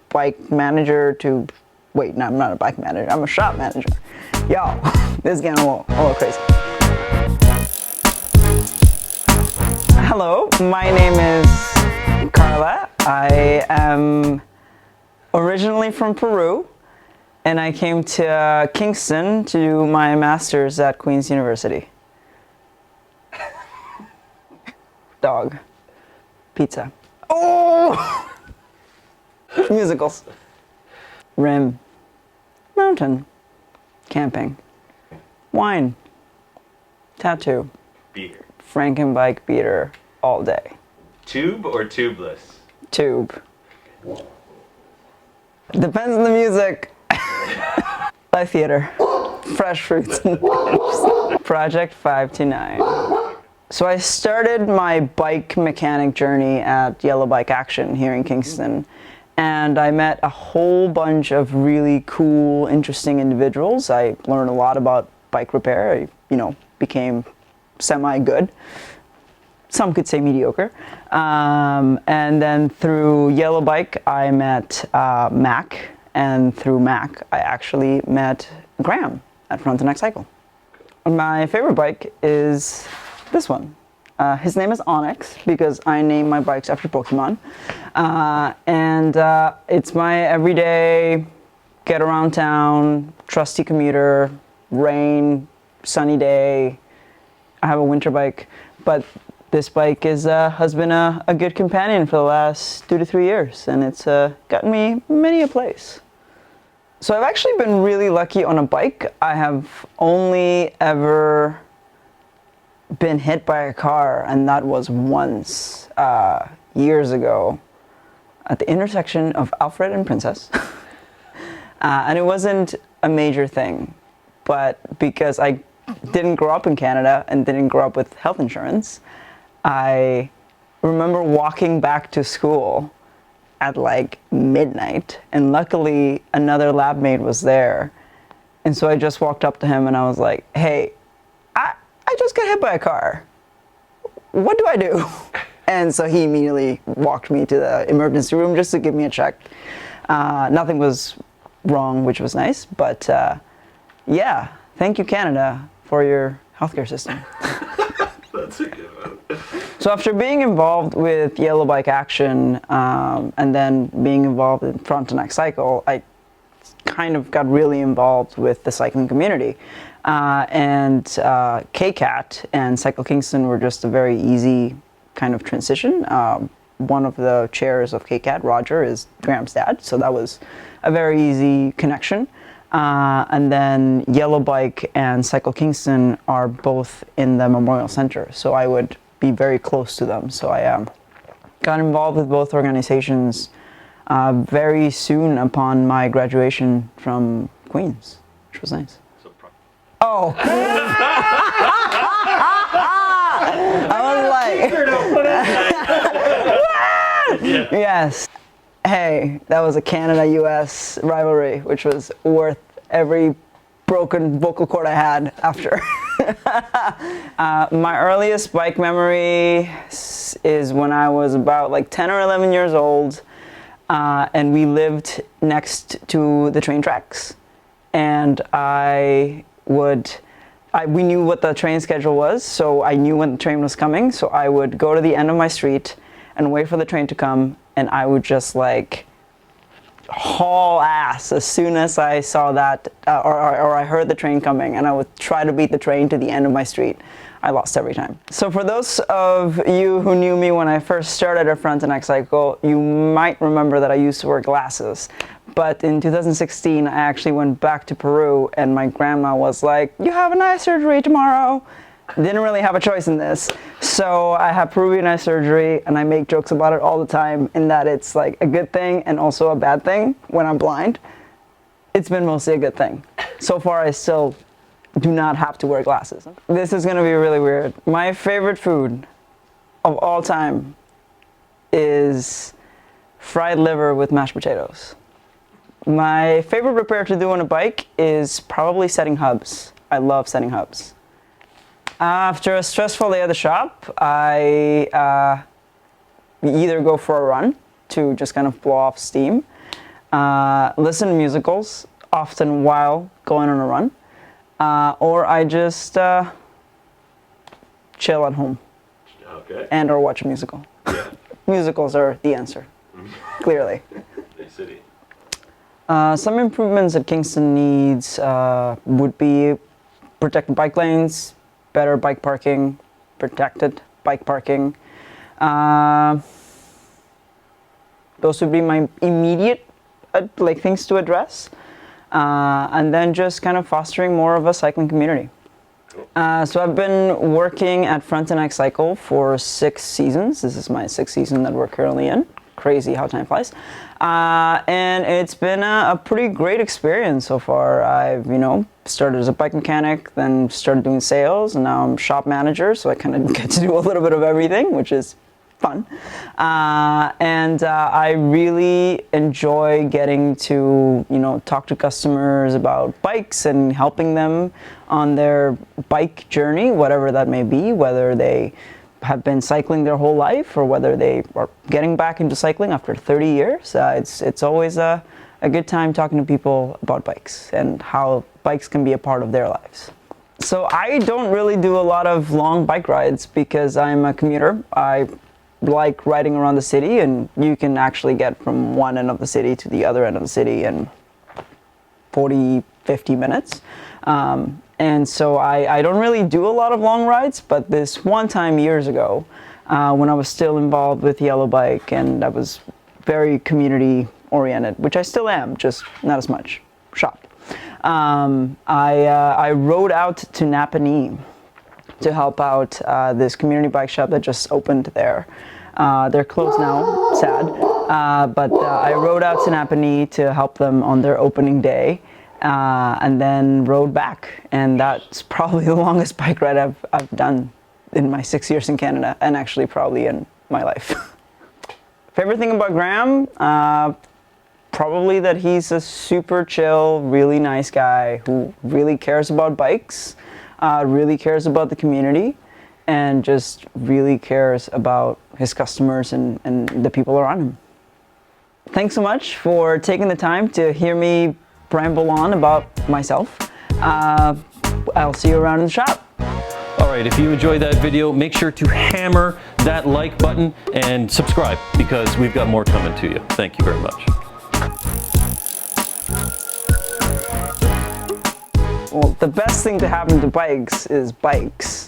Bike manager to, wait, no, I'm not a bike manager, I'm a shop manager. Yo, this is getting a little crazy. Hello, my name is Carla. I am originally from Peru, and I came to Kingston to do my master's at Queen's University. Dog. Pizza. Oh! Musicals. Rim. Mountain. Camping. Wine. Tattoo. Beater. Frankenbike Beater all day. Tube or tubeless? Tube. Depends on the music. Live theater. Fresh fruits and veggies. Project 5 to 9. So I started my bike mechanic journey at Yellow Bike Action here in Kingston, and I met a whole bunch of really cool, interesting individuals. I learned a lot about bike repair. I, became semi-good. Some could say mediocre. And then through Yellow Bike, I met Mac, and through Mac, I actually met Graham at Frontenac Cycle. My favorite bike is this one. His name is Onyx because I name my bikes after Pokemon. And it's my everyday get around town, trusty commuter, rain, sunny day. I have a winter bike, but this bike has been a good companion for the last 2 to 3 years, and it's gotten me many a place. So I've actually been really lucky on a bike. I have only ever been hit by a car, and that was once, years ago, at the intersection of Alfred and Princess. And it wasn't a major thing, but because I didn't grow up in Canada and didn't grow up with health insurance, I remember walking back to school at like midnight, and luckily another lab mate was there. And so I just walked up to him and I was like, hey, I just got hit by a car. What do I do? And so he immediately walked me to the emergency room just to give me a check. Nothing was wrong, which was nice, but yeah, thank you, Canada, for your healthcare system. That's a good one. So after being involved with Yellow Bike Action and then being involved in Frontenac Cycle, I kind of got really involved with the cycling community. And KCAT and Cycle Kingston were just a very easy kind of transition. One of the chairs of KCAT, Roger, is Graham's dad, so that was a very easy connection. And then Yellow Bike and Cycle Kingston are both in the Memorial Center, so I would be very close to them. So I got involved with both organizations very soon upon my graduation from Queen's, which was nice. Oh! I was like, yes. Hey, that was a Canada-US rivalry, which was worth every broken vocal cord I had after. My earliest bike memory is when I was about like 10 or 11 years old, and we lived next to the train tracks. And we knew what the train schedule was, so I knew when the train was coming, so I would go to the end of my street and wait for the train to come, and I would just like haul ass as soon as I saw that, or I heard the train coming, and I would try to beat the train to the end of my street. I lost every time. So for those of you who knew me when I first started at Frontenac Cycle, you might remember that I used to wear glasses. But in 2016, I actually went back to Peru, and my grandma was like, you have an eye surgery tomorrow. Didn't really have a choice in this. So I have Peruvian eye surgery, and I make jokes about it all the time, in that it's like a good thing and also a bad thing when I'm blind. It's been mostly a good thing. So far, I still do not have to wear glasses. This is gonna be really weird. My favorite food of all time is fried liver with mashed potatoes. My favorite repair to do on a bike is probably setting hubs. I love setting hubs. After a stressful day at the shop, I either go for a run to just kind of blow off steam, listen to musicals, often while going on a run, or I just chill at home Okay. and or watch a musical. Yeah. Musicals are the answer, clearly. Nice city. Some improvements that Kingston needs would be protected bike lanes, better bike parking, protected bike parking. Those would be my immediate things to address. And then just kind of fostering more of a cycling community. So I've been working at Frontenac Cycle for 6 seasons. This is my 6th season that we're currently in. Crazy how time flies. And it's been a pretty great experience so far. I've, started as a bike mechanic, then started doing sales, and now I'm shop manager, so I kind of get to do a little bit of everything, which is fun. And I really enjoy getting to, talk to customers about bikes and helping them on their bike journey, whatever that may be, whether they have been cycling their whole life or whether they are getting back into cycling after 30 years. It's always a good time talking to people about bikes and how bikes can be a part of their lives. So I don't really do a lot of long bike rides because I'm a commuter. I like riding around the city, and you can actually get from one end of the city to the other end of the city in 40, 50 minutes. And so I don't really do a lot of long rides, but this one time years ago, when I was still involved with Yellow Bike and I was very community oriented, which I still am, just not as much, shop. I rode out to Napanee to help out this community bike shop that just opened there. They're closed now, sad, but I rode out to Napanee to help them on their opening day. And then rode back, and that's probably the longest bike ride I've done in my 6 years in Canada, and actually probably in my life. Favorite thing about Graham? Probably that he's a super chill, really nice guy who really cares about bikes, really cares about the community, and just really cares about his customers and the people around him. Thanks so much for taking the time to hear me ramble on about myself. I'll see you around in the shop. All right, if you enjoyed that video, make sure to hammer that like button and subscribe because we've got more coming to you. Thank you very much. Well, the best thing to happen to bikes is bikes.